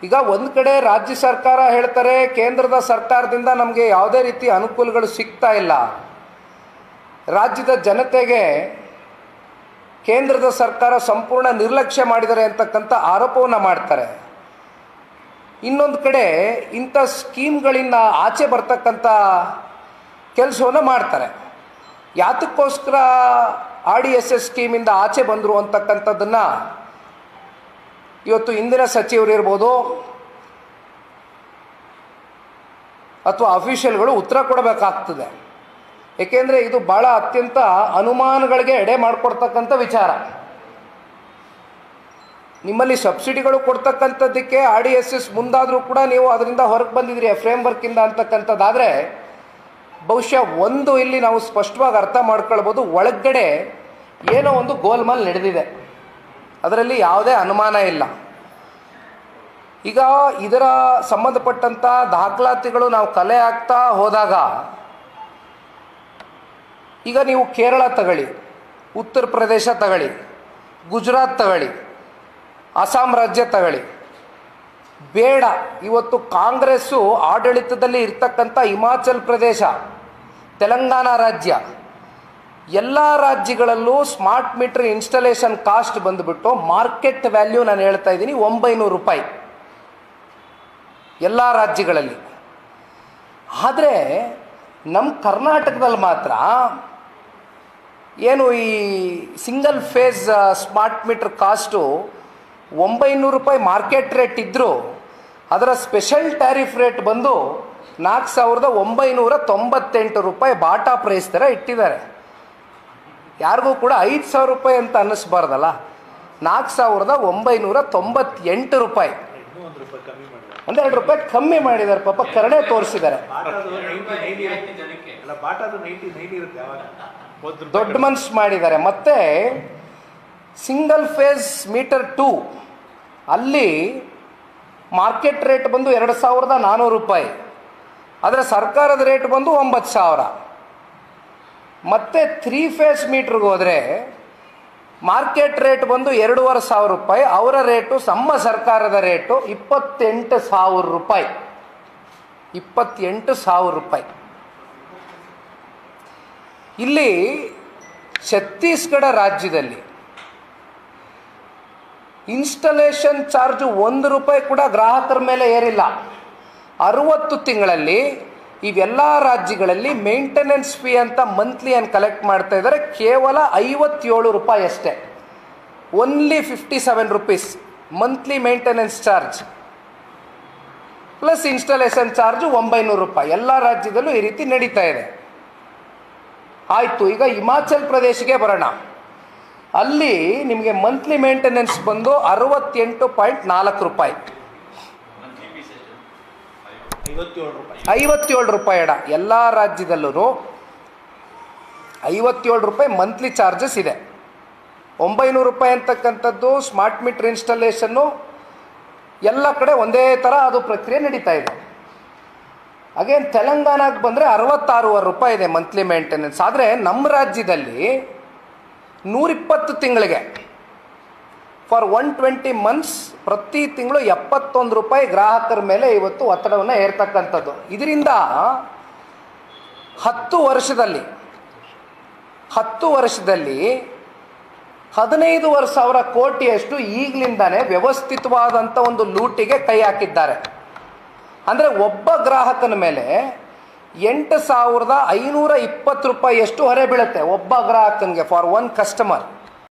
ಈಗ ಒಂದು ಕಡೆ ರಾಜ್ಯ ಸರ್ಕಾರ ಹೇಳ್ತಾರೆ ಕೇಂದ್ರದ ಸರ್ಕಾರದಿಂದ ನಮಗೆ ಯಾವುದೇ ರೀತಿ ಅನುಕೂಲಗಳು ಸಿಗ್ತಾ ಇಲ್ಲ, ರಾಜ್ಯದ ಜನತೆಗೆ ಕೇಂದ್ರದ ಸರ್ಕಾರ ಸಂಪೂರ್ಣ ನಿರ್ಲಕ್ಷ್ಯ ಮಾಡಿದ್ದಾರೆ ಅಂತಕ್ಕಂಥ ಆರೋಪವನ್ನು ಮಾಡ್ತಾರೆ. ಇನ್ನೊಂದು ಕಡೆ ಇಂಥ ಸ್ಕೀಮ್ಗಳಿಂದ ಆಚೆ ಬರ್ತಕ್ಕಂಥ ಕೆಲಸವನ್ನು ಮಾಡ್ತಾರೆ. ಯಾತಕ್ಕೋಸ್ಕರ RDSS ಸ್ಕೀಮಿಂದ ಆಚೆ ಬಂದರು ಅಂತಕ್ಕಂಥದ್ದನ್ನು ಇವತ್ತು ಇಂದಿನ ಸಚಿವರು ಇರ್ಬೋದು ಅಥವಾ ಅಫಿಷಿಯಲ್ಗಳು ಉತ್ತರ ಕೊಡಬೇಕಾಗ್ತದೆ. ಏಕೆಂದರೆ ಇದು ಭಾಳ ಅತ್ಯಂತ ಅನುಮಾನಗಳಿಗೆ ಎಡೆ ಮಾಡಿಕೊಡ್ತಕ್ಕಂಥ ವಿಚಾರ. ನಿಮ್ಮಲ್ಲಿ ಸಬ್ಸಿಡಿಗಳು ಕೊಡ್ತಕ್ಕಂಥದ್ದಕ್ಕೆ RDSS ಮುಂದಾದರೂ ಕೂಡ ನೀವು ಅದರಿಂದ ಹೊರಗೆ ಬಂದಿದ್ದೀರಿ ಫ್ರೇಮ್ವರ್ಕಿಂದ ಅಂತಕ್ಕಂಥದ್ದಾದರೆ ಬಹುಶಃ ಒಂದು ಇಲ್ಲಿ ನಾವು ಸ್ಪಷ್ಟವಾಗಿ ಅರ್ಥ ಮಾಡ್ಕೊಳ್ಬೋದು, ಒಳಗಡೆ ಏನೋ ಒಂದು ಗೋಲ್ಮಾಲ್ ನಡೆದಿದೆ, ಅದರಲ್ಲಿ ಯಾವುದೇ ಅನುಮಾನ ಇಲ್ಲ. ಈಗ ಇದರ ಸಂಬಂಧಪಟ್ಟಂಥ ದಾಖಲಾತಿಗಳು ನಾವು ಕಲೆ ಆಗ್ತಾ ಹೋದಾಗ ಈಗ ನೀವು ಕೇರಳ ತಗೊಳ್ಳಿ, ಉತ್ತರ ಪ್ರದೇಶ ತಗೊಳ್ಳಿ, ಗುಜರಾತ್ ತಗೊಳ್ಳಿ, ಅಸ್ಸಾಂ ರಾಜ್ಯ ತಗೊಳ್ಳಿ, ಬೇಡ ಇವತ್ತು ಕಾಂಗ್ರೆಸ್ಸು ಆಡಳಿತದಲ್ಲಿ ಇರ್ತಕ್ಕಂಥ ಹಿಮಾಚಲ್ ಪ್ರದೇಶ, ತೆಲಂಗಾಣ ರಾಜ್ಯ, ಎಲ್ಲ ರಾಜ್ಯಗಳಲ್ಲೂ ಸ್ಮಾರ್ಟ್ ಮೀಟರ್ ಇನ್ಸ್ಟಾಲೇಷನ್ ಕಾಸ್ಟ್ ಬಂದುಬಿಟ್ಟು ಮಾರ್ಕೆಟ್ ವ್ಯಾಲ್ಯೂ ನಾನು ಹೇಳ್ತಾ ಇದ್ದೀನಿ 900 ರೂಪಾಯಿ ಎಲ್ಲ ರಾಜ್ಯಗಳಲ್ಲಿ. ಆದರೆ ನಮ್ಮ ಕರ್ನಾಟಕದಲ್ಲಿ ಮಾತ್ರ ಏನು ಈ single phase smart meter cost 900 ರೂಪಾಯಿ ಮಾರ್ಕೆಟ್ ರೇಟ್ ಇದ್ದರೂ ಅದರ ಸ್ಪೆಷಲ್ ಟ್ಯಾರಿಫ್ ರೇಟ್ ಬಂದು 4,998 ರೂಪಾಯಿ ಬಾಟಾ ಪ್ರೈಸ್ ಥರ ಇಟ್ಟಿದ್ದಾರೆ. ಯಾರಿಗೂ ಕೂಡ 5,000 ರೂಪಾಯಿ ಅಂತ ಅನ್ನಿಸ್ಬಾರ್ದಲ್ಲ, 4,998 ರೂಪಾಯಿ, ಒಂದೆರಡು ರೂಪಾಯಿ ಕಮ್ಮಿ ಮಾಡಿದ್ದಾರೆ. ಪಾಪ ಕರುಣೆ ತೋರಿಸಿದ್ದಾರೆ, ದೊಡ್ಡ ಮನ್ಸು ಮಾಡಿದ್ದಾರೆ. ಮತ್ತು ಸಿಂಗಲ್ ಫೇಸ್ ಮೀಟರ್ 2 ಅಲ್ಲಿ ಮಾರ್ಕೆಟ್ ರೇಟ್ ಬಂದು 2,400 ರೂಪಾಯಿ, ಆದರೆ ಸರ್ಕಾರದ ರೇಟ್ ಬಂದು 9,000. ಮತ್ತು 3 ಫೇಸ್ ಮೀಟ್ರಿಗೆ ಹೋದರೆ ಮಾರ್ಕೆಟ್ ರೇಟ್ ಬಂದು 2,500 ರೂಪಾಯಿ, ಅವರ ರೇಟು ನಮ್ಮ ಸರ್ಕಾರದ ರೇಟು 28,000 ರೂಪಾಯಿ. 28,000 ರೂಪಾಯಿ. ಇಲ್ಲಿ ಛತ್ತೀಸ್ಗಢ ರಾಜ್ಯದಲ್ಲಿ ಇನ್ಸ್ಟಾಲೇಷನ್ ಚಾರ್ಜು 1 ರೂಪಾಯಿ ಕೂಡ ಗ್ರಾಹಕರ ಮೇಲೆ ಏರಿಲ್ಲ. 60 ತಿಂಗಳಲ್ಲಿ ಇವೆಲ್ಲ ರಾಜ್ಯಗಳಲ್ಲಿ ಮೇಂಟೆನೆನ್ಸ್ ಫೀ ಅಂತ ಮಂತ್ಲಿ ಏನು ಕಲೆಕ್ಟ್ ಮಾಡ್ತಾ ಇದ್ದಾರೆ ಕೇವಲ 57 ರೂಪಾಯಿ ಅಷ್ಟೇ. Only 57 rupees monthly maintenance charge plus installation charge 900 ರೂಪಾಯಿ. ಎಲ್ಲ ರಾಜ್ಯದಲ್ಲೂ ಈ ರೀತಿ ನಡೀತಾ ಇದೆ. ಆಯಿತು, ಈಗ ಹಿಮಾಚಲ್ ಪ್ರದೇಶಕ್ಕೆ ಬರೋಣ. ಅಲ್ಲಿ ನಿಮಗೆ ಮಂತ್ಲಿ ಮೇಂಟೆನೆನ್ಸ್ ಬಂದು 68.4 ರೂಪಾಯಿ, 57 ರೂಪಾಯಿ ಎಡ. ಎಲ್ಲ ರಾಜ್ಯದಲ್ಲೂ 57 ರೂಪಾಯಿ ಮಂತ್ಲಿ ಚಾರ್ಜಸ್ ಇದೆ. 900 ರೂಪಾಯಿ ಅಂತಕ್ಕಂಥದ್ದು ಸ್ಮಾರ್ಟ್ ಮೀಟರ್ ಇನ್ಸ್ಟಾಲೇಷನ್ನು ಎಲ್ಲ ಕಡೆ ಒಂದೇ ಥರ ಅದು ಪ್ರಕ್ರಿಯೆ ನಡೀತಾ ಇದೆ. ಅಗೇನ್ ತೆಲಂಗಾಣಕ್ಕೆ ಬಂದರೆ 66 ರೂಪಾಯಿ ಇದೆ ಮಂತ್ಲಿ ಮೇಂಟೆನೆನ್ಸ್. ಆದರೆ ನಮ್ಮ ರಾಜ್ಯದಲ್ಲಿ 120 ತಿಂಗಳಿಗೆ ಫಾರ್ 120 ಮಂತ್ಸ್ ಪ್ರತಿ ತಿಂಗಳು 71 ರೂಪಾಯಿ ಗ್ರಾಹಕರ ಮೇಲೆ ಇವತ್ತು ಒತ್ತಡವನ್ನು ಏರ್ತಕ್ಕಂಥದ್ದು. ಇದರಿಂದ 10 ವರ್ಷದಲ್ಲಿ 15,000 ಕೋಟಿಯಷ್ಟು ಈಗಲಿಂದಾನೇ ವ್ಯವಸ್ಥಿತವಾದಂಥ ಒಂದು ಲೂಟಿಗೆ ಕೈ ಹಾಕಿದ್ದಾರೆ. ಅಂದರೆ ಒಬ್ಬ ಗ್ರಾಹಕನ ಮೇಲೆ 8,520 ರೂಪಾಯಿಯಷ್ಟು ಹೊರೆ ಬೀಳುತ್ತೆ ಒಬ್ಬ ಗ್ರಾಹಕನಿಗೆ ಫಾರ್ ಒನ್ ಕಸ್ಟಮರ್.